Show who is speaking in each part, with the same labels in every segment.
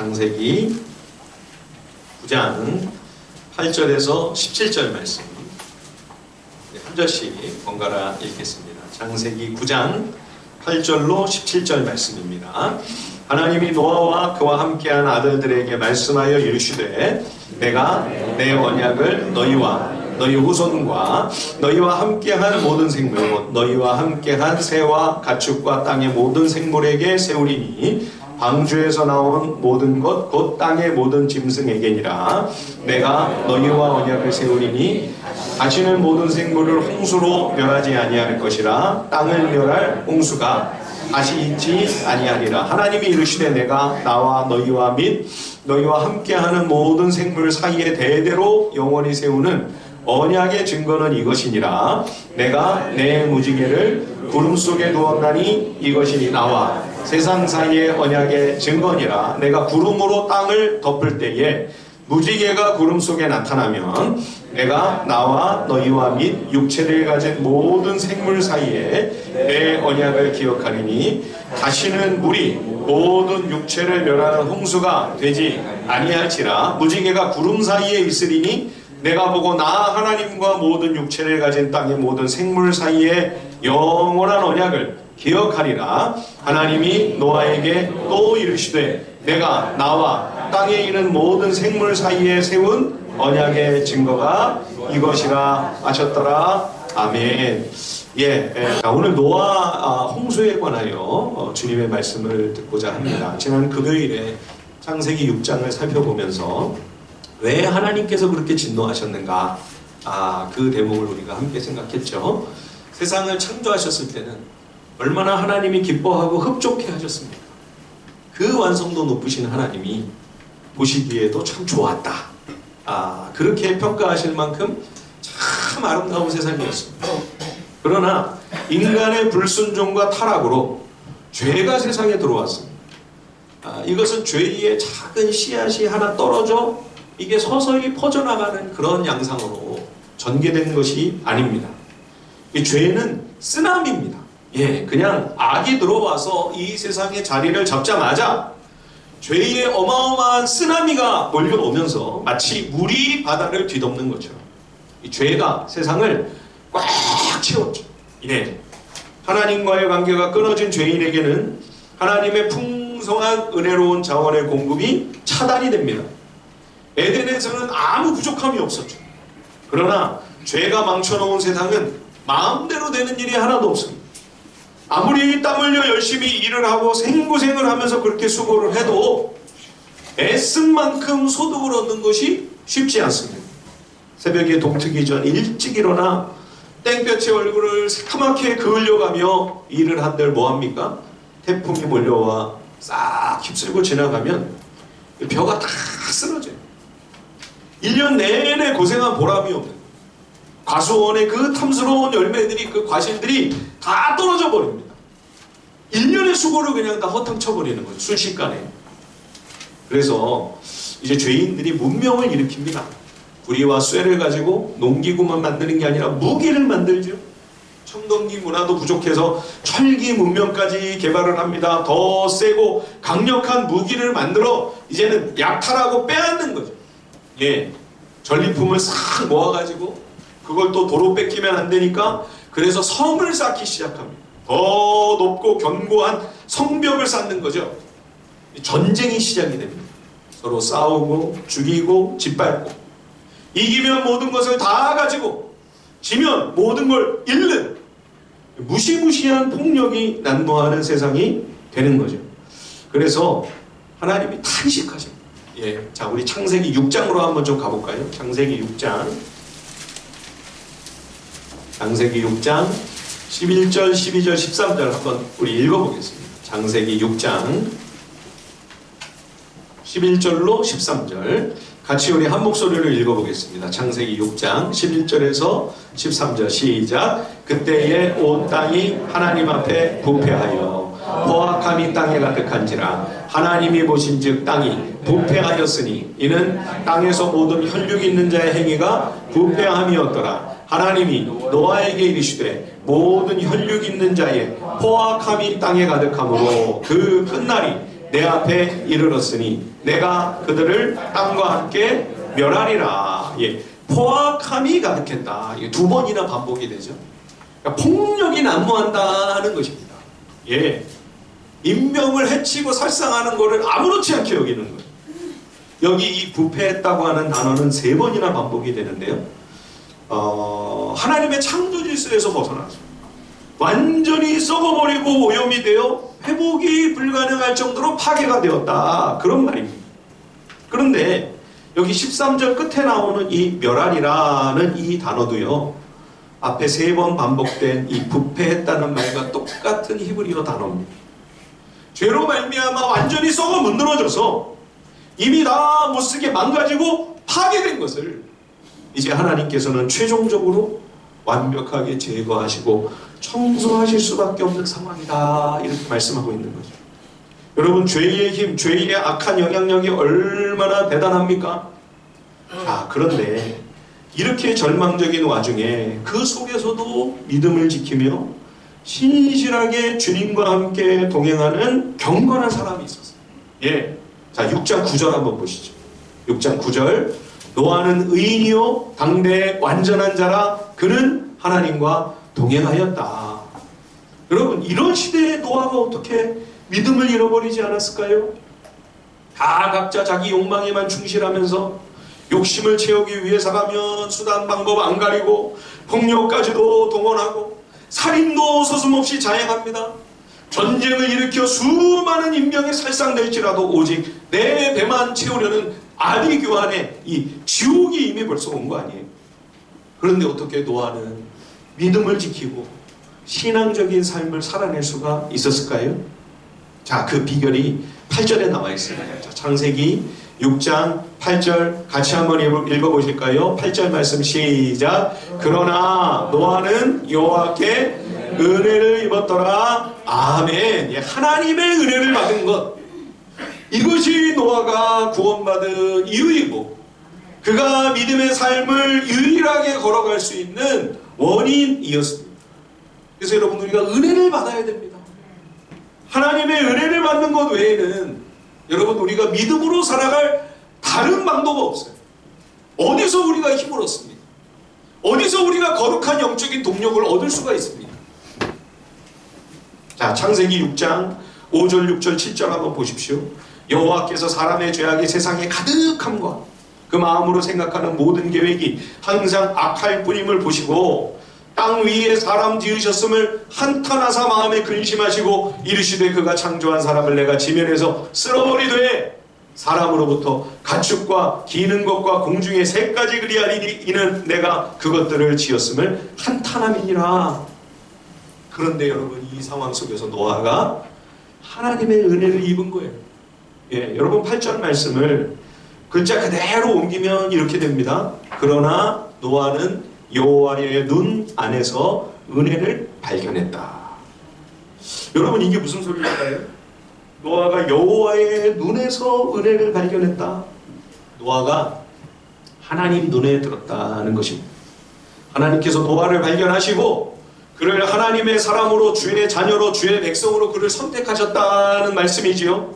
Speaker 1: 창세기 9장 8절에서 17절 말씀 한 절씩 번갈아 읽겠습니다. 창세기 9장 8절로 17절 말씀입니다. 하나님이 노아와 그와 함께한 아들들에게 말씀하여 이르시되 내가 내 언약을 너희와 너희 후손과 너희와 함께한 모든 생물 너희와 함께한 새와 가축과 땅의 모든 생물에게 세우리니 방주에서 나오는 모든 것 곧 땅의 모든 짐승에게니라. 내가 너희와 언약을 세우리니 다시는 모든 생물을 홍수로 멸하지 아니할 것이라. 땅을 멸할 홍수가 다시 있지 아니하리라. 하나님이 이르시되 내가 나와 너희와 및 너희와 함께하는 모든 생물 사이에 대대로 영원히 세우는 언약의 증거는 이것이니라. 내가 내 무지개를 구름 속에 두었나니 이것이 나와 세상 사이의 언약의 증거니라. 내가 구름으로 땅을 덮을 때에 무지개가 구름 속에 나타나면 내가 나와 너희와 및 육체를 가진 모든 생물 사이에 내 언약을 기억하리니 다시는 물이 모든 육체를 멸하는 홍수가 되지 아니할지라. 무지개가 구름 사이에 있으리니 내가 보고 나 하나님과 모든 육체를 가진 땅의 모든 생물 사이에 영원한 언약을 기억하리라. 하나님이 노아에게 또 이르시되 내가 나와 땅에 있는 모든 생물 사이에 세운 언약의 증거가 이것이라 하셨더라. 아멘. 오늘 노아 홍수에 관하여 주님의 말씀을 듣고자 합니다. 지난 금요일에 창세기 6장을 살펴보면서 왜 하나님께서 그렇게 진노하셨는가? 그 대목을 우리가 함께 생각했죠. 세상을 창조하셨을 때는 얼마나 하나님이 기뻐하고 흡족해 하셨습니까? 그 완성도 높으신 하나님이 보시기에도 참 좋았다. 그렇게 평가하실 만큼 참 아름다운 세상이었습니다. 그러나 인간의 불순종과 타락으로 죄가 세상에 들어왔습니다. 이것은 죄의 작은 씨앗이 하나 떨어져 이게 서서히 퍼져나가는 그런 양상으로 전개된 것이 아닙니다. 이 죄는 쓰나미입니다. 그냥 악이 들어와서 이 세상에 자리를 잡자마자 죄의 어마어마한 쓰나미가 몰려오면서 마치 물이 바다를 뒤덮는 것처럼 이 죄가 세상을 꽉 채웠죠. 하나님과의 관계가 끊어진 죄인에게는 하나님의 풍성한 은혜로운 자원의 공급이 차단이 됩니다. 에덴에서는 아무 부족함이 없었죠. 그러나 죄가 망쳐놓은 세상은 마음대로 되는 일이 하나도 없습니다. 아무리 땀 흘려 열심히 일을 하고 생고생을 하면서 그렇게 수고를 해도 애쓴 만큼 소득을 얻는 것이 쉽지 않습니다. 새벽에 동트기 전 일찍 일어나 땡볕에 얼굴을 새카맣게 그을려가며 일을 한들 뭐합니까? 태풍이 몰려와 싹 휩쓸고 지나가면 벼가 다 쓰러져요. 1년 내내 고생한 보람이 없는 과수원의 그 탐스러운 열매들이 그 과실들이 다 떨어져 버립니다. 1년의 수고를 그냥 다 허탕쳐버리는 거죠. 순식간에. 그래서 이제 죄인들이 문명을 일으킵니다. 구리와 쇠를 가지고 농기구만 만드는 게 아니라 무기를 만들죠. 청동기 문화도 부족해서 철기 문명까지 개발을 합니다. 더 세고 강력한 무기를 만들어 이제는 약탈하고 빼앗는 거죠. 전리품을 싹 모아가지고 그걸 또 도로 뺏기면 안 되니까 그래서 성을 쌓기 시작합니다. 더 높고 견고한 성벽을 쌓는 거죠. 전쟁이 시작이 됩니다. 서로 싸우고 죽이고 짓밟고 이기면 모든 것을 다 가지고 지면 모든 걸 잃는 무시무시한 폭력이 난무하는 세상이 되는 거죠. 그래서 하나님이 탄식하십니다. 자, 우리 창세기 6장으로 한번 좀 가볼까요? 창세기 6장 11절, 12절, 13절 한번 우리 읽어보겠습니다. 창세기 6장 11절로 13절 같이 우리 한 목소리로 읽어보겠습니다. 창세기 6장 11절에서 13절 시작. 그때에 온 땅이 하나님 앞에 부패하여 포악함이 땅에 가득한지라. 하나님이 보신즉 땅이 부패하였으니 이는 땅에서 모든 혈육 있는 자의 행위가 부패함이었더라. 하나님이 노아에게 이르시되 모든 혈육 있는 자의 포악함이 땅에 가득하므로 그 끝날이 내 앞에 이르렀으니 내가 그들을 땅과 함께 멸하리라. 예, 포악함이 가득했다. 이게 두 번이나 반복이 되죠. 그러니까 폭력이 난무한다는 것입니다. 예, 인명을 해치고 살상하는 것을 아무렇지 않게 여기는 거예요. 여기 이 부패했다고 하는 단어는 3번이나 반복이 되는데요. 하나님의 창조 질서에서 벗어났습니다. 완전히 썩어버리고 오염이 되어 회복이 불가능할 정도로 파괴가 되었다. 그런 말입니다. 그런데 여기 13절 끝에 나오는 이 멸하리라는 이 단어도요, 앞에 3번 반복된 이 부패했다는 말과 똑같은 히브리어 단어입니다. 죄로 말미암아 완전히 썩어 문드러져서 이미 다 못쓰게 망가지고 파괴된 것을 이제 하나님께서는 최종적으로 완벽하게 제거하시고 청소하실 수밖에 없는 상황이다. 이렇게 말씀하고 있는 거죠. 여러분, 죄의 힘, 죄의 악한 영향력이 얼마나 대단합니까? 자, 그런데 이렇게 절망적인 와중에 그 속에서도 믿음을 지키며 신실하게 주님과 함께 동행하는 경건한 사람이 있었어요. 예. 자, 6장 9절 한번 보시죠. 6장 9절. 노아는 의인이요 당대의 완전한 자라 그는 하나님과 동행하였다. 여러분, 이런 시대에 노아가 어떻게 믿음을 잃어버리지 않았을까요? 다 각자 자기 욕망에만 충실하면서 욕심을 채우기 위해서라면 수단 방법 안 가리고 폭력까지도 동원하고 살인도 서슴없이 자행합니다. 전쟁을 일으켜 수많은 인명이 살상될지라도 오직 내 배만 채우려는 아비규환의 이 지옥이 이미 벌써 온 거 아니에요? 그런데 어떻게 노아는 믿음을 지키고 신앙적인 삶을 살아낼 수가 있었을까요? 자, 그 비결이 8절에 나와 있습니다. 자, 창세기 6장 8절 같이 한번 읽어보실까요? 8절 말씀 시작. 그러나 노아는 여호와께 은혜를 입었더라. 아멘. 예, 하나님의 은혜를 받은 것, 이것이 노아가 구원받은 이유이고 그가 믿음의 삶을 유일하게 걸어갈 수 있는 원인이었습니다. 그래서 여러분, 우리가 은혜를 받아야 됩니다. 하나님의 은혜를 받는 것 외에는 여러분, 우리가 믿음으로 살아갈 다른 방도가 없어요. 어디서 우리가 힘을 얻습니까? 어디서 우리가 거룩한 영적인 동력을 얻을 수가 있습니까? 자, 창세기 6장 5절, 6절, 7절 한번 보십시오. 여호와께서 사람의 죄악이 세상에 가득함과 그 마음으로 생각하는 모든 계획이 항상 악할 뿐임을 보시고 땅 위에 사람 지으셨음을 한탄하사 마음에 근심하시고 이르시되 그가 창조한 사람을 내가 지면에서 쓸어버리되 사람으로부터 가축과 기는 것과 공중의 새까지 그리하리니 이는 내가 그것들을 지었음을 한탄함이니라. 그런데 여러분, 이 상황 속에서 노아가 하나님의 은혜를 입은 거예요. 예, 여러분 8절 말씀을 글자 그대로 옮기면 이렇게 됩니다. 그러나 노아는 여호와의 눈 안에서 은혜를 발견했다. 여러분, 이게 무슨 소리일까요? 노아가 여호와의 눈에서 은혜를 발견했다. 노아가 하나님 눈에 들었다는 것입니다. 하나님께서 노아를 발견하시고 그를 하나님의 사람으로, 주의 자녀로, 주의 백성으로 그를 선택하셨다는 말씀이지요.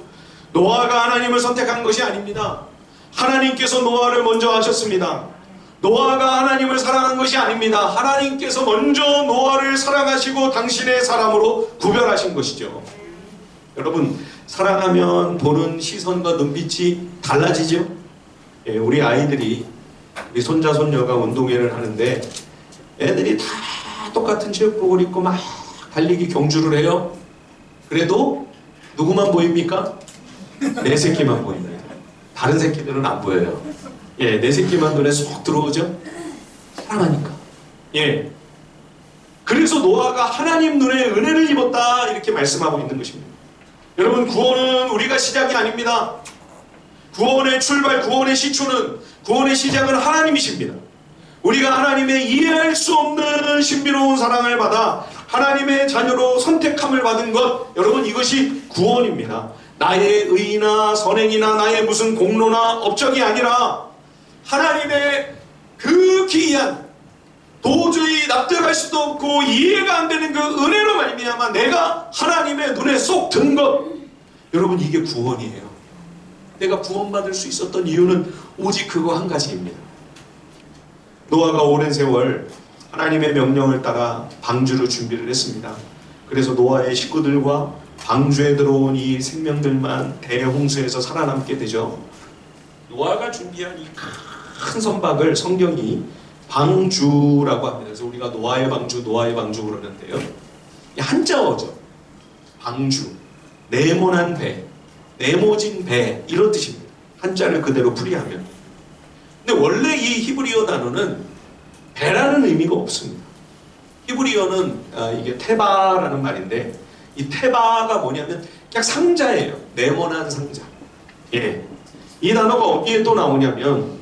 Speaker 1: 노아가 하나님을 선택한 것이 아닙니다. 하나님께서 노아를 먼저 하셨습니다. 노아가 하나님을 사랑한 것이 아닙니다. 하나님께서 먼저 노아를 사랑하시고 당신의 사람으로 구별하신 것이죠. 여러분, 사랑하면 보는 시선과 눈빛이 달라지죠? 예, 우리 아이들이, 우리 손자 손녀가 운동회를 하는데 애들이 다 똑같은 체육복을 입고 막 달리기 경주를 해요. 그래도 누구만 보입니까? 내 새끼만 보입니다. 다른 새끼들은 안 보여요. 예, 내 새끼만 눈에 쏙 들어오죠? 사랑하니까. 예. 그래서 노아가 하나님 눈에 은혜를 입었다, 이렇게 말씀하고 있는 것입니다. 여러분, 구원은 우리가 시작이 아닙니다. 구원의 출발, 구원의 시초는, 구원의 시작은 하나님이십니다. 우리가 하나님의 이해할 수 없는 신비로운 사랑을 받아 하나님의 자녀로 선택함을 받은 것, 여러분, 이것이 구원입니다. 나의 의나 선행이나 나의 무슨 공로나 업적이 아니라 하나님의 그 기이한, 도저히 납득할 수도 없고 이해가 안 되는 그 은혜로 말미암아 내가 하나님의 눈에 쏙 든 것, 여러분, 이게 구원이에요. 내가 구원받을 수 있었던 이유는 오직 그거 한 가지입니다. 노아가 오랜 세월 하나님의 명령을 따라 방주를 준비를 했습니다. 그래서 노아의 식구들과 방주에 들어온 이 생명들만 대홍수에서 살아남게 되죠. 노아가 준비한 이 큰 선박을 성경이 방주라고 합니다. 그래서 우리가 노아의 방주 그러는데요. 한자어죠. 방주, 네모난 배, 네모진 배 이런 뜻입니다. 한자를 그대로 풀이하면. 근데 원래 이 히브리어 단어는 배라는 의미가 없습니다. 히브리어는 이게 테바라는 말인데 이 테바가 뭐냐면 그냥 상자예요. 네모난 상자. 예. 이 단어가 어디에 또 나오냐면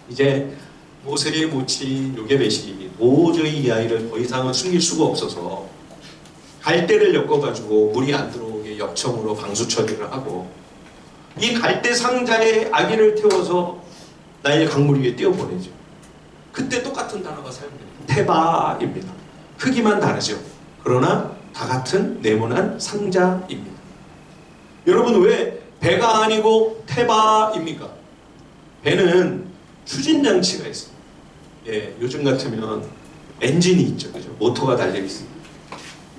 Speaker 1: 이제 모세에 묻힌 요게벳이 도저히 이 아이를 더 이상은 숨길 수가 없어서 갈대를 엮어가지고 물이 안 들어오게 역청으로 방수 처리를 하고 이 갈대 상자에 아기를 태워서 나일 강물 위에 띄워보내죠. 그때 똑같은 단어가 사용됩니다. 테바입니다. 크기만 다르죠. 그러나 다 같은 네모난 상자입니다. 여러분 왜 배가 아니고 테바입니까? 배는 추진장치가 있습니다. 예, 요즘 같으면 엔진이 있죠. 그죠? 모터가 달려 있습니다.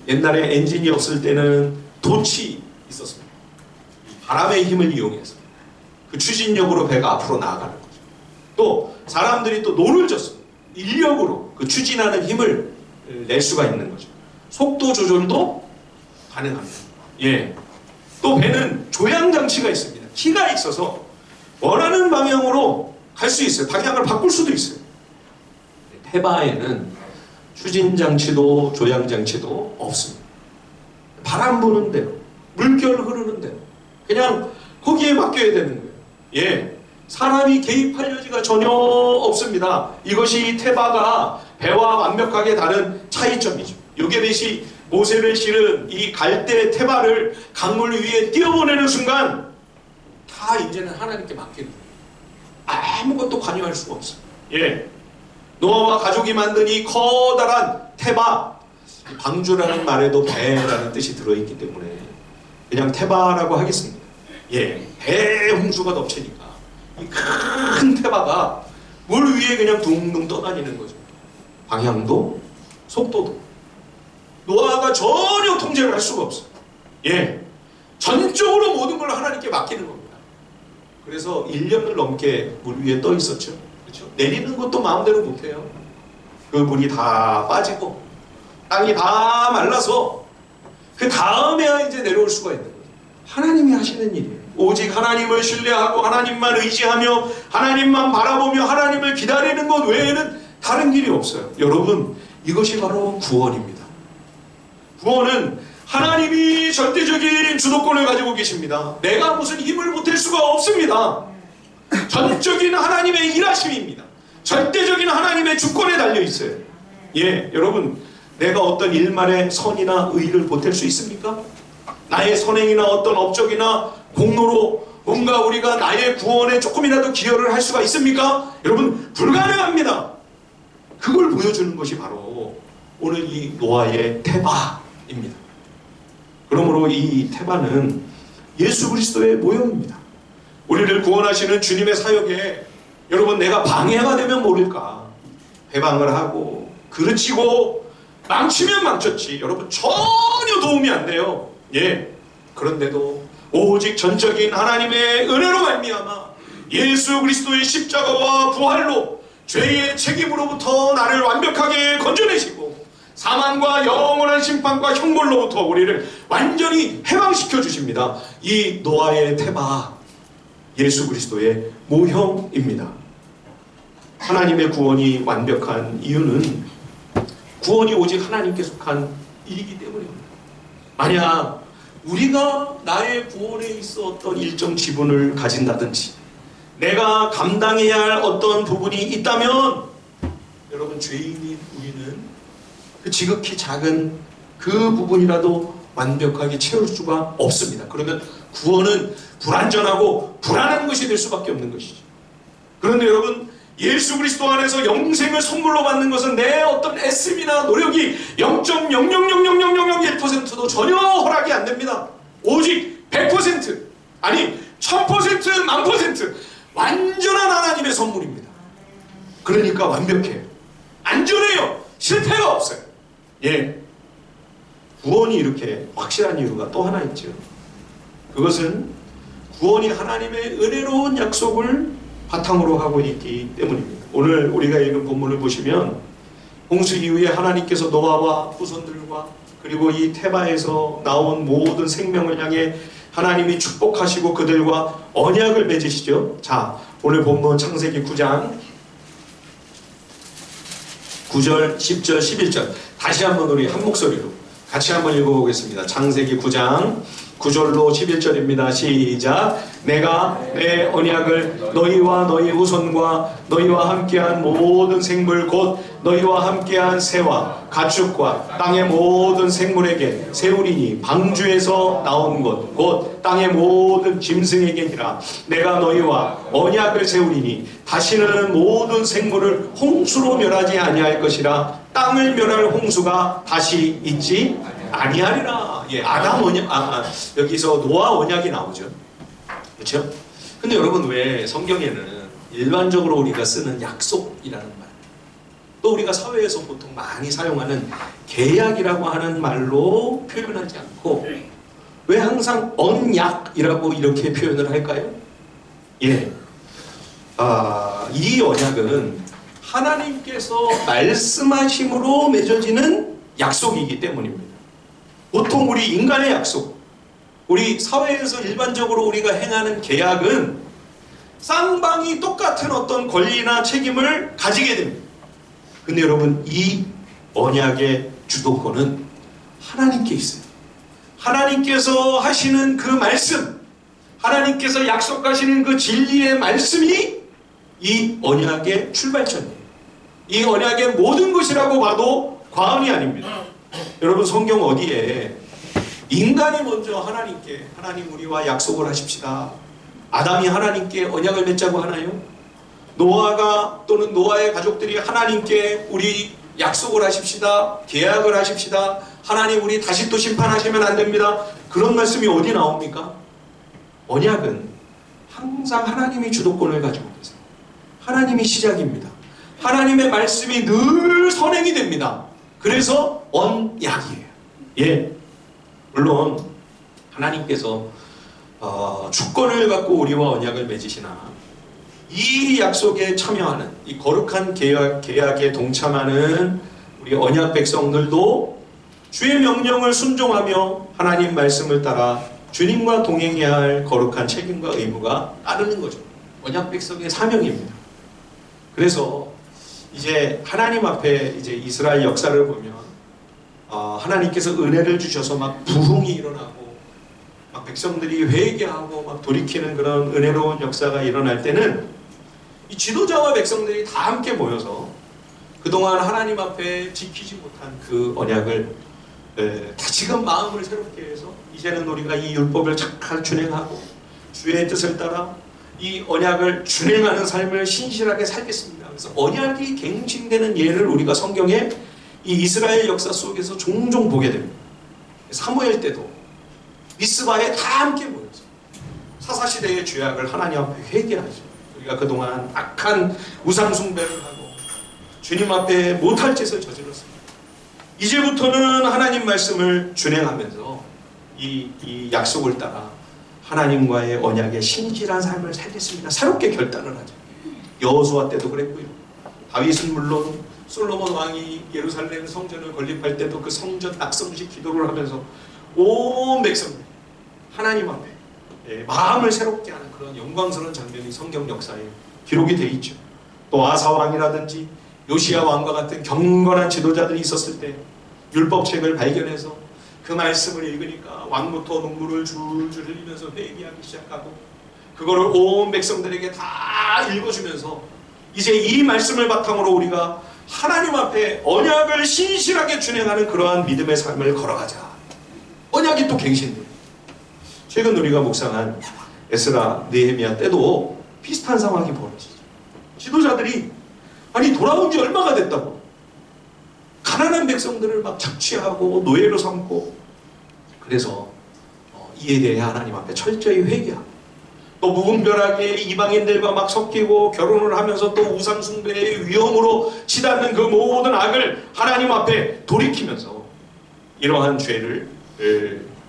Speaker 1: 옛날에 엔진이 없을 때는 돛이 있었습니다. 바람의 힘을 이용해서 그 추진력으로 배가 앞으로 나아가는 거죠. 또 사람들이 또 노를 젓습니다. 인력으로 그 추진하는 힘을 낼 수가 있는 거죠. 속도 조절도 가능합니다. 예. 또 배는 조향장치가 있습니다. 키가 있어서 원하는 방향으로 갈 수 있어요. 방향을 바꿀 수도 있어요. 테바에는 추진장치도 조향장치도 없습니다. 바람 부는 대로, 물결 흐르는 대로 그냥 거기에 맡겨야 되는 거예요. 예. 사람이 개입할 여지가 전혀 없습니다. 이것이 테바가 배와 완벽하게 다른 차이점이죠. 요게벳이 모세를 실은 이 갈대 테바를 강물 위에 띄워보내는 순간 다 이제는 하나님께 맡기는 거예요. 아무것도 관여할 수가 없어요. 예. 노아와 가족이 만든 이 커다란 테바, 방주라는 말에도 배라는 뜻이 들어있기 때문에 그냥 테바라고 하겠습니다. 예. 대홍수가 덮치니까 이 큰 테바가 물 위에 그냥 둥둥 떠다니는 거죠. 방향도 속도도 노아가 전혀 통제를 할 수가 없어요. 예. 전적으로 모든 걸 하나님께 맡기는 겁니다. 그래서 1년을 넘게 물 위에 떠 있었죠. 그렇죠? 내리는 것도 마음대로 못해요. 그 물이 다 빠지고 땅이 다 말라서 그 다음에야 이제 내려올 수가 있는 거죠. 하나님이 하시는 일이에요. 오직 하나님을 신뢰하고 하나님만 의지하며 하나님만 바라보며 하나님을 기다리는 것 외에는 다른 길이 없어요. 여러분, 이것이 바로 구원입니다. 구원은 하나님이 절대적인 주도권을 가지고 계십니다. 내가 무슨 힘을 보탤 수가 없습니다. 전적인 하나님의 일하심입니다. 절대적인 하나님의 주권에 달려 있어요. 예, 여러분, 내가 어떤 일말의 선이나 의를 보탤 수 있습니까? 나의 선행이나 어떤 업적이나 공로로 뭔가 우리가 나의 구원에 조금이라도 기여를 할 수가 있습니까? 여러분, 불가능합니다. 그걸 보여주는 것이 바로 오늘 이 노아의 테바입니다. 그러므로 이 테바는 예수 그리스도의 모형입니다. 우리를 구원하시는 주님의 사역에 여러분, 내가 방해가 되면 모를까 해방을 하고 그르치고 망치면 망쳤지 여러분 전혀 도움이 안 돼요. 예. 그런데도 오직 전적인 하나님의 은혜로 말미암아 예수 그리스도의 십자가와 부활로 죄의 책임으로부터 나를 완벽하게 건져내시고 사망과 영원한 심판과 형벌로부터 우리를 완전히 해방시켜 주십니다. 이 노아의 테바, 예수 그리스도의 모형입니다. 하나님의 구원이 완벽한 이유는 구원이 오직 하나님께 속한 일이기 때문입니다. 만약 우리가 나의 구원에 있어 어떤 일정 지분을 가진다든지 내가 감당해야 할 어떤 부분이 있다면 여러분, 죄인인 우리는 그 지극히 작은 그 부분이라도 완벽하게 채울 수가 없습니다. 그러면 구원은 불완전하고 불안한 것이 될 수밖에 없는 것이죠. 그런데 여러분, 예수 그리스도 안에서 영생을 선물로 받는 것은 내 어떤 애씀이나 노력이 0.0000001%도 전혀 허락이 안 됩니다. 오직 100%, 아니 1000%, 1000% 완전한 하나님의 선물입니다. 그러니까 완벽해요. 안전해요. 실패가 없어요. 예. 구원이 이렇게 확실한 이유가 또 하나 있죠. 그것은 구원이 하나님의 은혜로운 약속을 바탕으로 하고 있기 때문입니다. 오늘 우리가 읽은 본문을 보시면 홍수 이후에 하나님께서 노아와 후손들과 그리고 이 테바에서 나온 모든 생명을 향해 하나님이 축복하시고 그들과 언약을 맺으시죠. 자, 오늘 본문 창세기 9장 9절, 10절, 11절 다시 한번 우리 한 목소리로 같이 한번 읽어보겠습니다. 창세기 9장 9절로 11절입니다. 시작. 내가 내 언약을 너희와 너희 후손과 너희와 함께한 모든 생물 곧 너희와 함께한 새와 가축과 땅의 모든 생물에게 세우리니 방주에서 나온 것 곧 땅의 모든 짐승에게니라. 내가 너희와 언약을 세우리니 다시는 모든 생물을 홍수로 멸하지 아니할 것이라. 땅을 멸할 홍수가 다시 있지 아니하리라. 예, 아담 언약, 여기서 노아 언약이 나오죠. 그렇죠? 근데 여러분 왜 성경에는 일반적으로 우리가 쓰는 약속이라는 말, 또 우리가 사회에서 보통 많이 사용하는 계약이라고 하는 말로 표현하지 않고 왜 항상 언약이라고 이렇게 표현을 할까요? 예, 이 언약은 하나님께서 말씀하심으로 맺어지는 약속이기 때문입니다. 보통 우리 인간의 약속, 우리 사회에서 일반적으로 우리가 행하는 계약은 쌍방이 똑같은 어떤 권리나 책임을 가지게 됩니다. 근데 여러분 이 언약의 주도권은 하나님께 있어요. 하나님께서 하시는 그 말씀, 하나님께서 약속하시는 그 진리의 말씀이 이 언약의 출발점이에요. 이 언약의 모든 것이라고 봐도 과언이 아닙니다. 여러분 성경 어디에 인간이 먼저 하나님께 하나님 우리와 약속을 하십시다, 아담이 하나님께 언약을 맺자고 하나요? 노아가 또는 노아의 가족들이 하나님께 우리 약속을 하십시다, 계약을 하십시다, 하나님 우리 다시 또 심판하시면 안 됩니다, 그런 말씀이 어디 나옵니까? 언약은 항상 하나님이 주도권을 가지고 계세요. 하나님이 시작입니다. 하나님의 말씀이 늘 선행이 됩니다. 그래서 언약이에요. 예, 물론 하나님께서 주권을 갖고 우리와 언약을 맺으시나 이 약속에 참여하는 이 거룩한 계약에 동참하는 우리 언약 백성들도 주의 명령을 순종하며 하나님 말씀을 따라 주님과 동행해야 할 거룩한 책임과 의무가 따르는 거죠. 언약 백성의 사명입니다. 그래서 이제 하나님 앞에 이제 이스라엘 역사를 보면 하나님께서 은혜를 주셔서 막 부흥이 일어나고 막 백성들이 회개하고 막 돌이키는 그런 은혜로운 역사가 일어날 때는 이 지도자와 백성들이 다 함께 모여서 그동안 하나님 앞에 지키지 못한 그 언약을 다시금 마음을 새롭게 해서 이제는 우리가 이 율법을 잘 준행하고 주의 뜻을 따라 이 언약을 준행하는 삶을 신실하게 살겠습니다. 그래서 언약이 갱신되는 예를 우리가 성경에 이 이스라엘 역사 속에서 종종 보게 됩니다. 사무엘 때도 미스바에 다 함께 모여서 사사시대의 죄악을 하나님 앞에 회개하죠. 우리가 그동안 악한 우상숭배를 하고 주님 앞에 못할 짓을 저질렀습니다. 이제부터는 하나님 말씀을 준행하면서 이 약속을 따라 하나님과의 언약의 신실한 삶을 살겠습니다. 새롭게 결단을 하죠. 여호수아 때도 그랬고요. 다윗은 물론 솔로몬 왕이 예루살렘 성전을 건립할 때도 그 성전 낙성식 기도를 하면서 온 백성들 하나님 앞에 마음을 새롭게 하는 그런 영광스러운 장면이 성경 역사에 기록이 되어 있죠. 또 아사 왕이라든지 요시야 왕과 같은 경건한 지도자들이 있었을 때 율법책을 발견해서 그 말씀을 읽으니까 왕부터 눈물을 줄줄 흘리면서 회개하기 시작하고 그거를 온 백성들에게 다 읽어주면서 이제 이 말씀을 바탕으로 우리가 하나님 앞에 언약을 신실하게 준행하는 그러한 믿음의 삶을 걸어가자. 언약이 또 갱신돼요. 최근 우리가 묵상한 에스라, 느헤미야 때도 비슷한 상황이 벌어지죠. 지도자들이 아니 돌아온 지 얼마가 됐다고 가난한 백성들을 막 착취하고 노예로 삼고 그래서 이에 대해 하나님 앞에 철저히 회개하고 또 무분별하게 이방인들과 막 섞이고 결혼을 하면서 또 우상숭배의 위험으로 치닫는 그 모든 악을 하나님 앞에 돌이키면서 이러한 죄를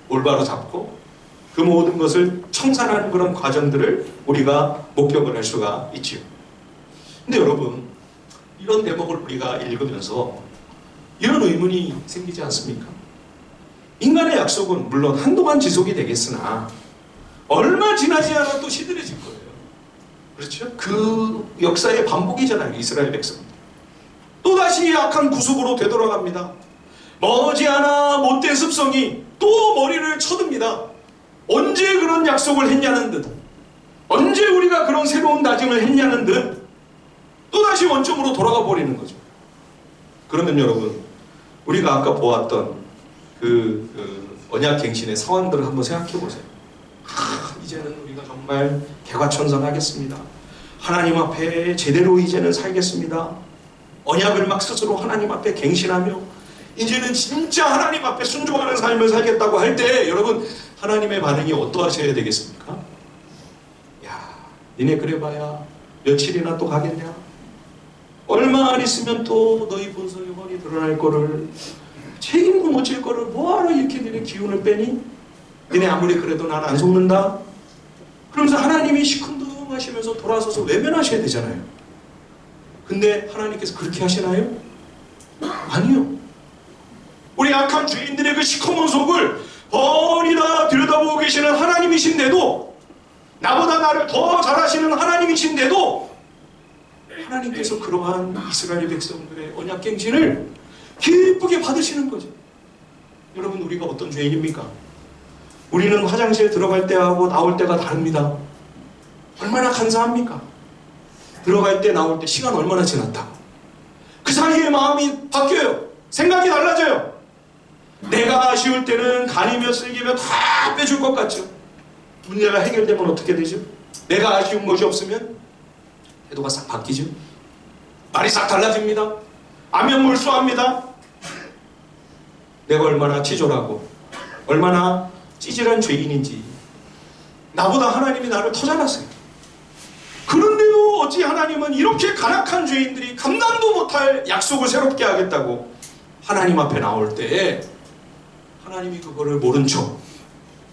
Speaker 1: 올바로 잡고 그 모든 것을 청산하는 그런 과정들을 우리가 목격을 할 수가 있지요. 근데 여러분, 이런 대목을 우리가 읽으면서 이런 의문이 생기지 않습니까? 인간의 약속은 물론 한동안 지속이 되겠으나 얼마 지나지 않아 또 시들해질 거예요. 그렇죠? 그 역사의 반복이잖아요. 이스라엘 백성들. 또다시 악한 구습으로 되돌아갑니다. 머지않아 못된 습성이 또 머리를 쳐듭니다. 언제 그런 약속을 했냐는 듯, 언제 우리가 그런 새로운 다짐을 했냐는 듯 또다시 원점으로 돌아가 버리는 거죠. 그러면 여러분, 우리가 아까 보았던 그 언약갱신의 상황들을 한번 생각해 보세요. 이제는 우리가 정말 개과천선하겠습니다. 하나님 앞에 제대로 이제는 살겠습니다. 언약을 막 스스로 하나님 앞에 갱신하며 이제는 진짜 하나님 앞에 순종하는 삶을 살겠다고 할 때 여러분, 하나님의 반응이 어떠하셔야 되겠습니까? 야, 니네 그래봐야 며칠이나 또 가겠냐? 얼마 안 있으면 또 너희 본성이 훤히 드러날 거를, 책임도 못 질 거를 뭐하러 이렇게 니네 기운을 빼니? 니네 아무리 그래도 난 안 속는다? 그러면서 하나님이 시큰둥하시면서 돌아서서 외면하셔야 되잖아요. 근데 하나님께서 그렇게 하시나요? 아니요. 우리 악한 죄인들의 그 시커먼 속을 훤히 다 들여다보고 계시는 하나님이신데도, 나보다 나를 더 잘하시는 하나님이신데도 하나님께서 그러한 이스라엘 백성들의 언약갱신을 기쁘게 받으시는 거죠. 여러분, 우리가 어떤 죄인입니까? 우리는 화장실 들어갈 때하고 나올 때가 다릅니다. 얼마나 간사합니까? 들어갈 때 나올 때 시간 얼마나 지났다. 그 사이에 마음이 바뀌어요. 생각이 달라져요. 내가 아쉬울 때는 간이며 쓸개며 다 빼줄 것 같죠. 문제가 해결되면 어떻게 되죠? 내가 아쉬운 것이 없으면 태도가 싹 바뀌죠. 말이 싹 달라집니다. 안면몰수합니다. 내가 얼마나 치졸하고 얼마나 찌질한 죄인인지, 나보다 하나님이 나를 더 잘하세요. 그런데도 어찌 하나님은 이렇게 간악한 죄인들이 감당도 못할 약속을 새롭게 하겠다고 하나님 앞에 나올 때 하나님이 그거를 모른 척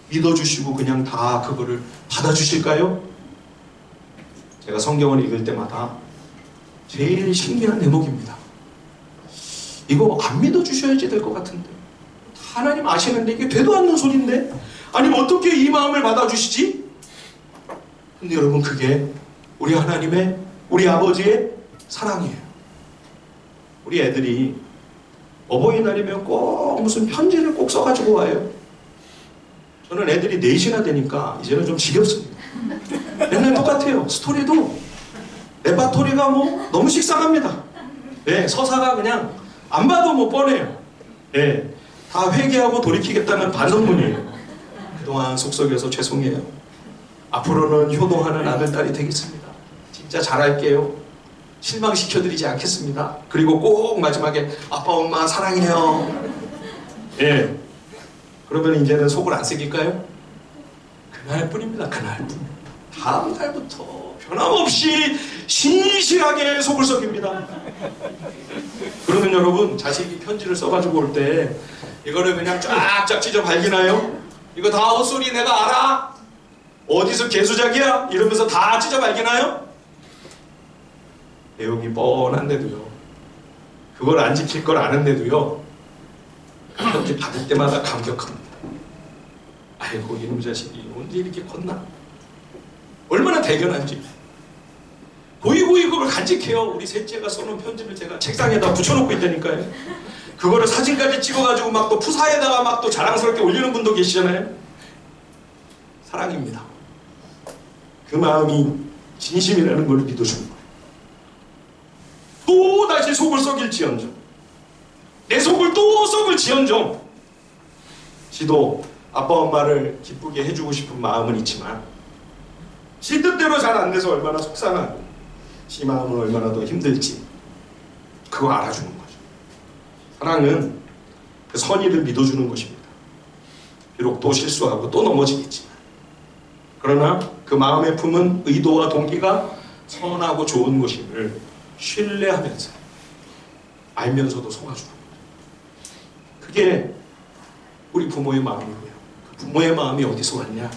Speaker 1: 믿어주시고 그냥 다 그거를 받아주실까요? 제가 성경을 읽을 때마다 제일 신기한 대목입니다. 이거 안 믿어주셔야지 될 것 같은데, 하나님 아시는데 이게 되도 않는 소리인데, 아니면 어떻게 이 마음을 받아주시지? 근데 여러분, 그게 우리 하나님의, 우리 아버지의 사랑이에요. 우리 애들이 어버이날이면 꼭 무슨 편지를 꼭 써가지고 와요. 저는 애들이 4시나 되니까 이제는 좀 지겹습니다. 맨날 똑같아요. 스토리도 레파토리가 뭐 너무 식상합니다. 네, 서사가 그냥 안 봐도 뭐 뻔해요. 네, 다 회개하고 돌이키겠다는 반성문이에요. 그동안 속썩여서 죄송해요. 앞으로는 효도하는 아들딸이 되겠습니다. 진짜 잘할게요. 실망시켜드리지 않겠습니다. 그리고 꼭 마지막에 아빠 엄마 사랑해요. 예. 그러면 이제는 속을 안 새길까요? 그날뿐입니다. 그날뿐. 다음 달부터 변함없이 신실하게 속을 썩입니다. 그러면 여러분, 자식이 편지를 써가지고 올 때 이거를 그냥 쫙쫙 찢어 발기나요? 이거 다 헛소리 내가 알아? 어디서 개수작이야? 이러면서 다 찢어 발기나요? 내용이 뻔한데도요, 그걸 안 지킬 걸 아는데도요, 편지 받을 때마다 감격합니다. 아이고, 이놈 자식이 언제 이렇게 컸나? 얼마나 대견한지. 고이고이 그걸 간직해요. 우리 셋째가 써놓은 편지를 제가 책상에다 붙여놓고 있다니까요. 그거를 사진까지 찍어가지고 막 또 푸사에다가 막 또 자랑스럽게 올리는 분도 계시잖아요. 사랑입니다. 그 마음이 진심이라는 걸 믿어주는 거예요. 또 다시 속을 썩일지언정, 내 속을 또 썩을지언정, 지도 아빠 엄마를 기쁘게 해주고 싶은 마음은 있지만 지 뜻대로 잘 안 돼서 얼마나 속상하고 지 마음은 얼마나 더 힘들지 그거 알아주는 거죠. 사랑은 그 선의를 믿어주는 것입니다. 비록 또 실수하고 또 넘어지겠지만, 그러나 그 마음에 품은 의도와 동기가 선하고 좋은 것임을 신뢰하면서 알면서도 속아주는 거예요. 그게 우리 부모의 마음이고요. 그 부모의 마음이 어디서 왔냐?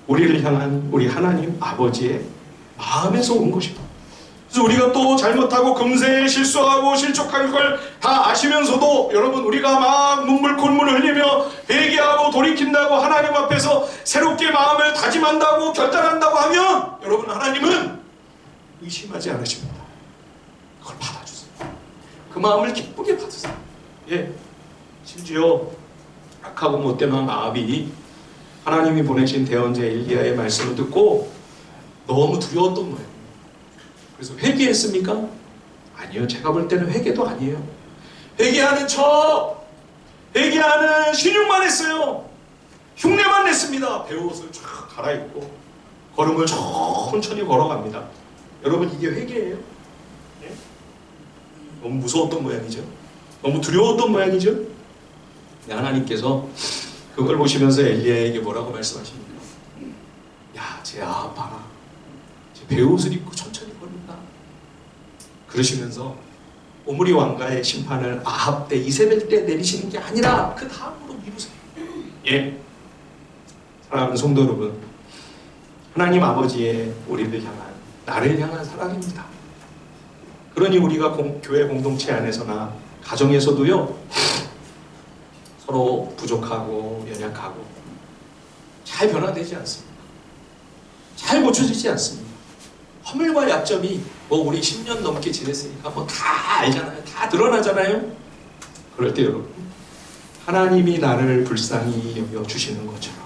Speaker 1: 우리를 향한 우리 하나님 아버지의 마음에서 온 것입니다. 그래서 우리가 또 잘못하고 금세 실수하고 실족할 걸 다 아시면서도 여러분 우리가 막 눈물 콧물 흘리며 회개하고 돌이킨다고 하나님 앞에서 새롭게 마음을 다짐한다고 결단한다고 하면 여러분 하나님은 의심하지 않으십니다. 그걸 받아주세요. 그 마음을 기쁘게 받으세요. 예, 심지어 악하고 못된 왕 아합이 하나님이 보내신 대언자 엘리야의 말씀을 듣고 너무 두려웠던 거예요. 그래서 회개했습니까? 아니요. 제가 볼 때는 회개도 아니에요. 회개하는 회개하는 신용만 했어요. 흉내만 냈습니다. 배옷을 쫙 갈아입고 걸음을 천천히 걸어갑니다. 여러분 이게 회개예요? 예? 너무 무서웠던 모양이죠. 너무 두려웠던 모양이죠. 하나님께서 그걸 보시면서 엘리야에게 뭐라고 말씀하십니까? 야, 쟤 아합 봐라. 쟤 배옷을 입고 천천히 걸는다. 그러시면서 오므리 왕가의 심판을 아합 때 이세벨 때 내리시는 게 아니라 그 다음으로 미루세요. 예, 사랑하는 성도 여러분, 하나님 아버지의 우리를 향한 나를 향한 사랑입니다. 그러니 우리가 교회 공동체 안에서나 가정에서도요 서로 부족하고 연약하고 잘 변화되지 않습니다. 잘 고쳐지지 않습니다. 허물과 약점이 우리 10년 넘게 지냈으니까 다 알잖아요. 다 드러나잖아요. 그럴 때 여러분 하나님이 나를 불쌍히 여겨주시는 것처럼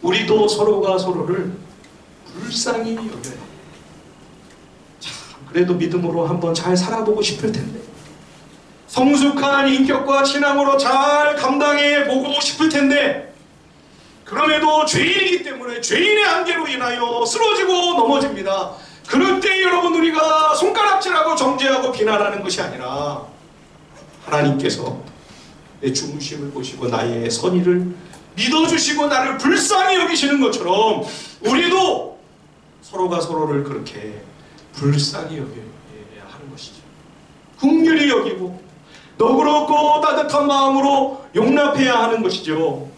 Speaker 1: 우리도 서로가 서로를 불쌍히 여겨야 해요. 참 그래도 믿음으로 한번 잘 살아보고 싶을 텐데 성숙한 인격과 신앙으로 잘 감당해 보고 싶을 텐데 그럼에도 죄인이기 때문에 죄인의 한계로 인하여 쓰러지고 넘어집니다. 그럴 때 여러분 우리가 손가락질하고 정죄하고 비난하는 것이 아니라 하나님께서 내 중심을 보시고 나의 선의를 믿어주시고 나를 불쌍히 여기시는 것처럼 우리도 서로가 서로를 그렇게 불쌍히 여겨야 하는 것이죠. 긍휼히 여기고 너그럽고 따뜻한 마음으로 용납해야 하는 것이죠.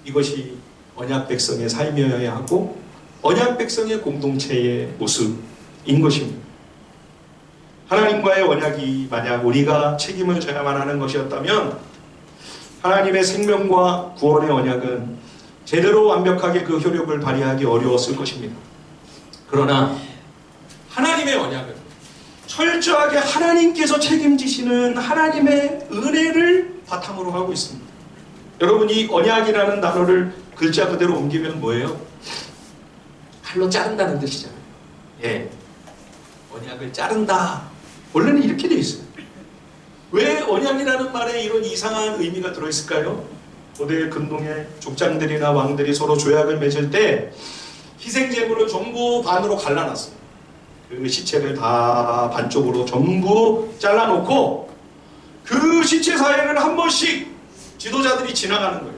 Speaker 1: 이것이 언약 백성의 삶이어야 하고 언약 백성의 공동체의 모습인 것입니다. 하나님과의 언약이 만약 우리가 책임을 져야만 하는 것이었다면 하나님의 생명과 구원의 언약은 제대로 완벽하게 그 효력을 발휘하기 어려웠을 것입니다. 그러나 하나님의 언약은 철저하게 하나님께서 책임지시는 하나님의 은혜를 바탕으로 하고 있습니다. 여러분 이 언약이라는 단어를 글자 그대로 옮기면 뭐예요? 칼로 자른다는 뜻이잖아요. 예, 언약을 자른다. 원래는 이렇게 돼 있어요. 왜 언약이라는 말에 이런 이상한 의미가 들어있을까요? 고대 근동의 족장들이나 왕들이 서로 조약을 맺을 때 희생제물을 전부 반으로 갈라놨어요. 그 시체를 다 반쪽으로 전부 잘라놓고 그 시체 사이를 한 번씩 지도자들이 지나가는 거예요.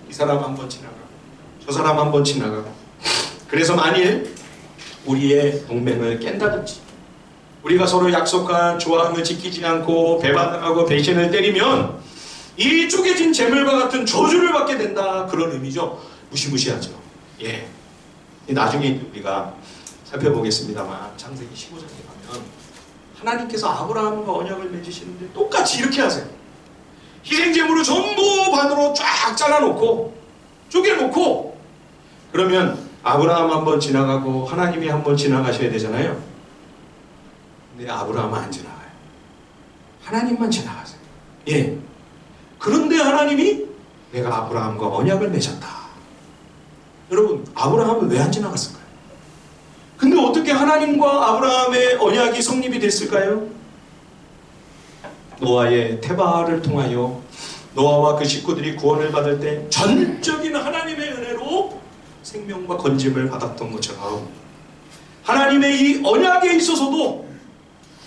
Speaker 1: 이 사람 한 번 지나가고 저 사람 한 번 지나가고. 그래서 만일 우리의 동맹을 깬다든지 우리가 서로 약속한 조항을 지키지 않고 배반하고 배신을 때리면 이 쪼개진 재물과 같은 저주를 받게 된다. 그런 의미죠. 무시무시하죠. 예. 나중에 우리가 살펴보겠습니다만 창세기 15장에 가면 하나님께서 아브라함과 언약을 맺으시는데 똑같이 이렇게 하세요. 희생제물을 전부 반으로 쫙 잘라놓고 쪼개놓고 그러면 아브라함 한번 지나가고 하나님이 한번 지나가셔야 되잖아요. 근데 아브라함은 안 지나가요. 하나님만 지나가세요. 예. 그런데 하나님이 내가 아브라함과 언약을 맺었다. 여러분 아브라함은 왜 안 지나갔을까요? 근데 어떻게 하나님과 아브라함의 언약이 성립이 됐을까요? 노아의 태바를 통하여 노아와 그 식구들이 구원을 받을 때 전적인 하나님의 은혜로 생명과 건짐을 받았던 것처럼 하나님의 이 언약에 있어서도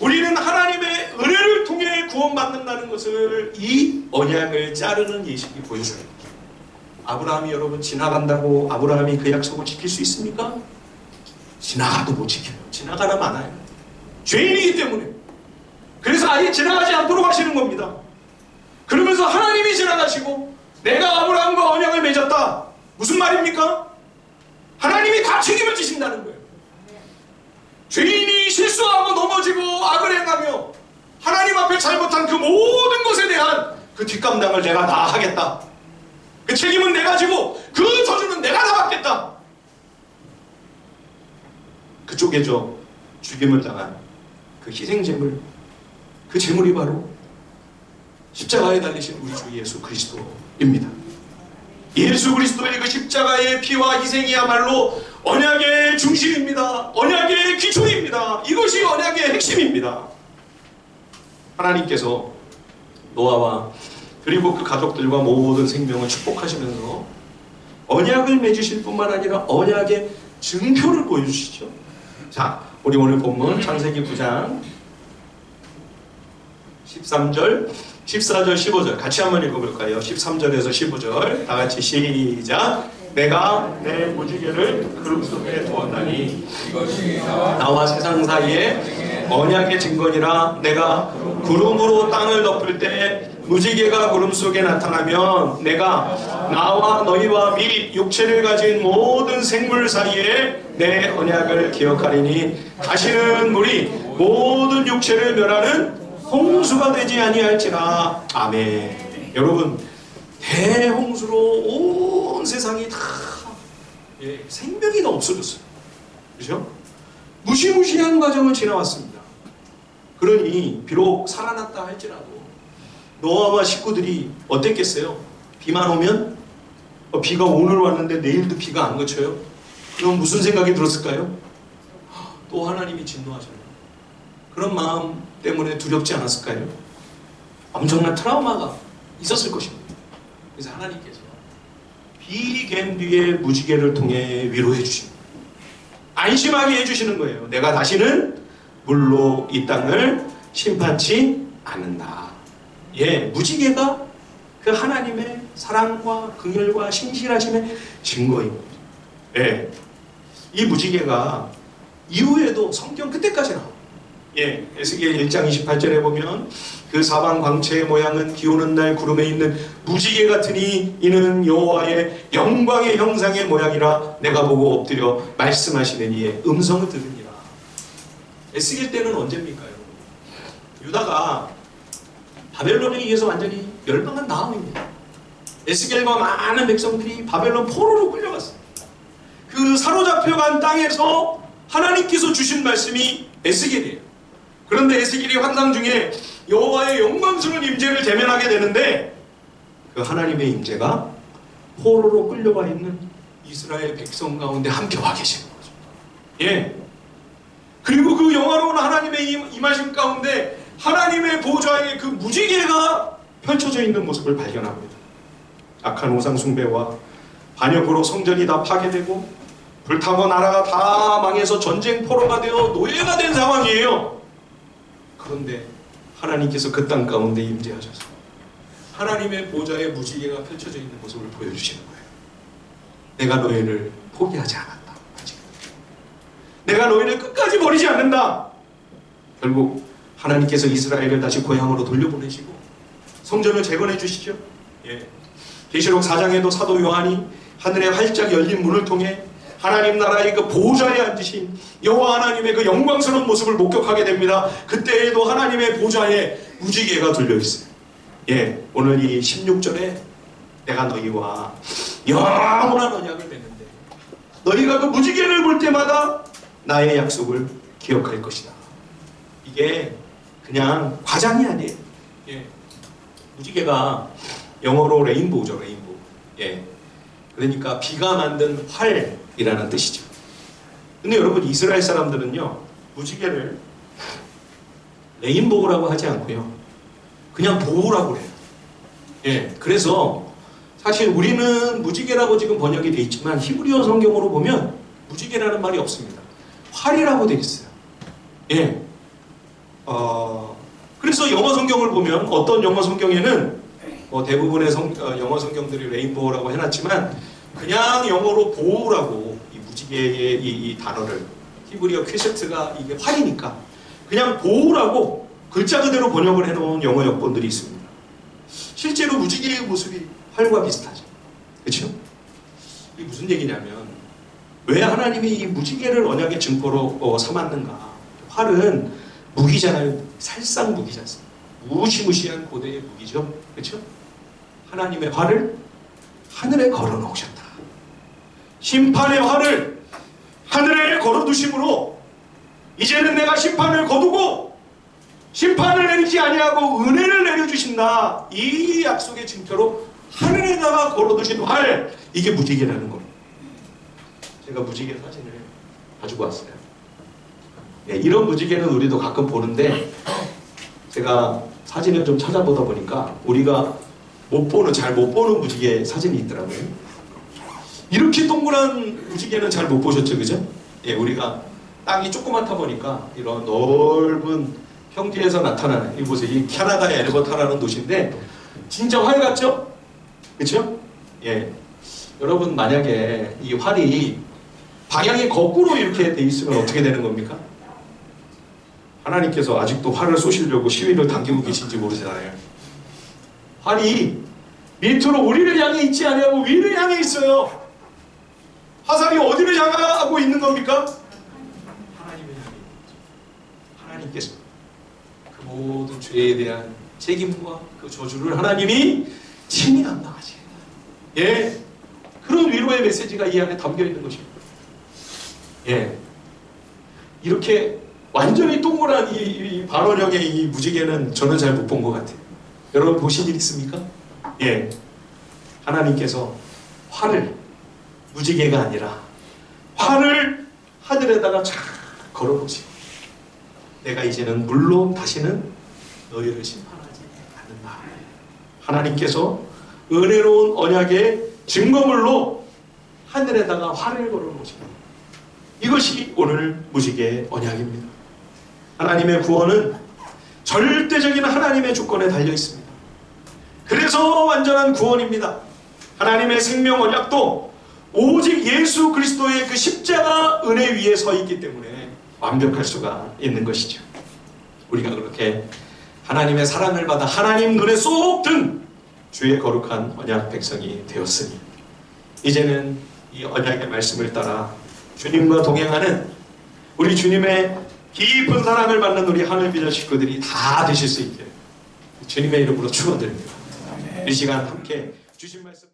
Speaker 1: 우리는 하나님의 은혜를 통해 구원받는다는 것을 이 언약을 자르는 예식이 보여주는 거예요. 아브라함이 여러분 지나간다고 아브라함이 그 약속을 지킬 수 있습니까? 지나가도 못 지켜요. 지나가나 마나요. 죄인이기 때문에. 그래서 아예 지나가지 않도록 하시는 겁니다. 그러면서 하나님이 지나가시고 내가 아브라함과 언약을 맺었다. 무슨 말입니까? 하나님이 다 책임을 지신다는 거예요. 죄인이 실수하고 넘어지고 악을 행하며 하나님 앞에 잘못한 그 모든 것에 대한 그 뒷감당을 내가 다 하겠다. 그 책임은 내가 지고 그 저주는 내가 다 받겠다. 그쪽에서 죽임을 당한 그 희생제물, 그 제물이 바로 십자가에 달리신 우리 주 예수 그리스도입니다. 예수 그리스도의 그 십자가의 피와 희생이야말로 언약의 중심입니다. 언약의 기초입니다. 이것이 언약의 핵심입니다. 하나님께서 노아와 그리고 그 가족들과 모든 생명을 축복하시면서 언약을 맺으실 뿐만 아니라 언약의 증표를 보여주시죠. 자, 우리 오늘 본문 창세기 9장 13절, 14절, 15절 같이 한번 읽어볼까요? 13절에서 15절 다 같이 시작. 내가 내 무지개를 구름 속에 두었나니 이것이 나와 세상 사이에 언약의 증거니라. 내가 구름으로 땅을 덮을 때 무지개가 구름 속에 나타나면 내가 나와 너희와 및 육체를 가진 모든 생물 사이에 내 언약을 기억하리니 다시는 물이 모든 육체를 멸하는 홍수가 되지 아니할지라. 아멘. 여러분, 대홍수로 온 세상이 다 생명이 다 없어졌어요. 그렇죠? 무시무시한 과정을 지나왔습니다. 그러니 비록 살아났다 할지라도 노아와 식구들이 어땠겠어요? 비만 오면 비가 오늘 왔는데 내일도 비가 안 그쳐요? 그럼 무슨 생각이 들었을까요? 또 하나님이 진노하셨나? 그런 마음 때문에 두렵지 않았을까요? 엄청난 트라우마가 있었을 것입니다. 그래서 하나님께서 비갠 뒤에 무지개를 통해 위로해 주십니다. 안심하게 해주시는 거예요. 내가 다시는 물로 이 땅을 심판치 않는다. 예, 무지개가 그 하나님의 사랑과 긍휼과 신실하심의 증거입니다. 예, 이 무지개가 이후에도 성경 끝때까지 나옵니다. 예, 에스겔 1장 28절에 보면 그 사방 광채의 모양은 비오는 날 구름에 있는 무지개 같으니 이는 여호와의 영광의 형상의 모양이라. 내가 보고 엎드려 말씀하시는 이의 음성을 들으니라. 에스겔 때는 언제입니까? 유다가 바벨론에 의해서 완전히 멸망한 다음입니다. 에스겔과 많은 백성들이 바벨론 포로로 끌려갔어요. 그 사로잡혀간 땅에서 하나님께서 주신 말씀이 에스겔이에요. 그런데 에스겔이 환상 중에 여호와의 영광스러운 임재를 대면하게 되는데 그 하나님의 임재가 포로로 끌려가 있는 이스라엘 백성 가운데 함께 와 계시는 거죠. 예. 그리고 그 영화로운 하나님의 임하심 가운데 하나님의 보좌에 그 무지개가 펼쳐져 있는 모습을 발견합니다. 악한 우상 숭배와 반역으로 성전이 다 파괴되고 불타고 나라가 다 망해서 전쟁 포로가 되어 노예가 된 상황이에요. 그런데 하나님께서 그 땅 가운데 임재하셔서 하나님의 보좌에 무지개가 펼쳐져 있는 모습을 보여주시는 거예요. 내가 너희를 포기하지 않았다. 아직. 내가 너희를 끝까지 버리지 않는다. 결국 하나님께서 이스라엘을 다시 고향으로 돌려보내시고 성전을 재건해 주시죠. 예. 계시록 4장에도 사도 요한이 하늘에 활짝 열린 문을 통해 하나님 나라의 그 보좌에 앉으신 여호와 하나님의 그 영광스러운 모습을 목격하게 됩니다. 그때에도 하나님의 보좌에 무지개가 둘려 있어요. 예, 오늘 이 16절에 내가 너희와 영원한 언약을 맺는데 너희가 그 무지개를 볼 때마다 나의 약속을 기억할 것이다. 이게 그냥 과장이 아니에요. 예, 무지개가 영어로 레인보우죠, 레인보우. 예, 그러니까 비가 만든 활이라는 뜻이죠. 근데 여러분, 이스라엘 사람들은요, 무지개를 레인보우라고 하지 않고요, 그냥 보우라고 해요. 예, 그래서 사실 우리는 무지개라고 지금 번역이 되어 있지만 히브리어 성경으로 보면 무지개라는 말이 없습니다. 활이라고 되어 있어요. 예. 그래서 영어 성경을 보면 어떤 영어 성경에는 뭐 대부분의 영어 성경들이 레인보우라고 해놨지만 그냥 영어로 보우라고 이 무지개의 이 단어를 히브리어 퀘세트가 이게 활이니까 그냥 보우라고 글자 그대로 번역을 해놓은 영어 역본들이 있습니다. 실제로 무지개의 모습이 활과 비슷하죠. 그렇죠? 이게 무슨 얘기냐면 왜 하나님이 이 무지개를 언약의 증거로 삼았는가? 활은 무기잖아요. 살상 무기지 않습니까? 무시무시한 고대의 무기죠. 그렇죠? 하나님의 활을 하늘에 걸어놓으셨다. 심판의 활을 하늘에 걸어두심으로 이제는 내가 심판을 거두고 심판을 내리지 아니하고 은혜를 내려주신다. 이 약속의 증표로 하늘에다가 걸어두신 활, 이게 무지개라는 겁니다. 제가 무지개 사진을 가지고 왔어요. 네, 이런 무지개는 우리도 가끔 보는데 제가 사진을 좀 찾아보다 보니까 우리가 잘 못 보는 무지개 사진이 있더라고요. 이렇게 동그란 무지개는 잘 못 보셨죠, 그죠? 예, 우리가 땅이 조그맣다 보니까 이런 넓은 평지에서 나타나는, 이 보세요. 이 캐나다의 엘버타라는 도시인데 진짜 활 같죠? 그렇죠? 예. 여러분 만약에 이 활이 방향이 거꾸로 이렇게 돼 있으면 어떻게 되는 겁니까? 하나님께서 아직도 활을 쏘시려고 시위를 당기고 계신지 모르잖아요. 활이 밑으로 우리를 향해 있지 아니하고 위를 향해 있어요. 화살이 어디를 향하고 있는 겁니까? 하나님을 향해 있는 거죠. 하나님께서 그 모든 죄에 대한 책임과 그 저주를 하나님이 친히 감당하시. 예, 그런 위로의 메시지가 이 안에 담겨 있는 것입니다. 예, 이렇게 완전히 동그란 이 반원형의 이 무지개는 저는 잘 못 본 것 같아요. 여러분 보신 일 있습니까? 예, 하나님께서 활을, 무지개가 아니라 활을 하늘에다가 쫙 걸어놓으시고 내가 이제는 물론 다시는 너희를 심판하지 않는다. 하나님께서 은혜로운 언약의 증거물로 하늘에다가 활을 걸어놓으십니다. 이것이 오늘 무지개의 언약입니다. 하나님의 구원은 절대적인 하나님의 주권에 달려 있습니다. 그래서 완전한 구원입니다. 하나님의 생명 언약도 오직 예수 그리스도의 그 십자가 은혜 위에 서 있기 때문에 완벽할 수가 있는 것이죠. 우리가 그렇게 하나님의 사랑을 받아 하나님 눈에 쏙 든 주의 거룩한 언약 백성이 되었으니 이제는 이 언약의 말씀을 따라 주님과 동행하는 우리 주님의 깊은 사랑을 받는 우리 하늘비전 식구들이 다 되실 수 있게 주님의 이름으로 축원드립니다. 이 시간 함께 주신 말씀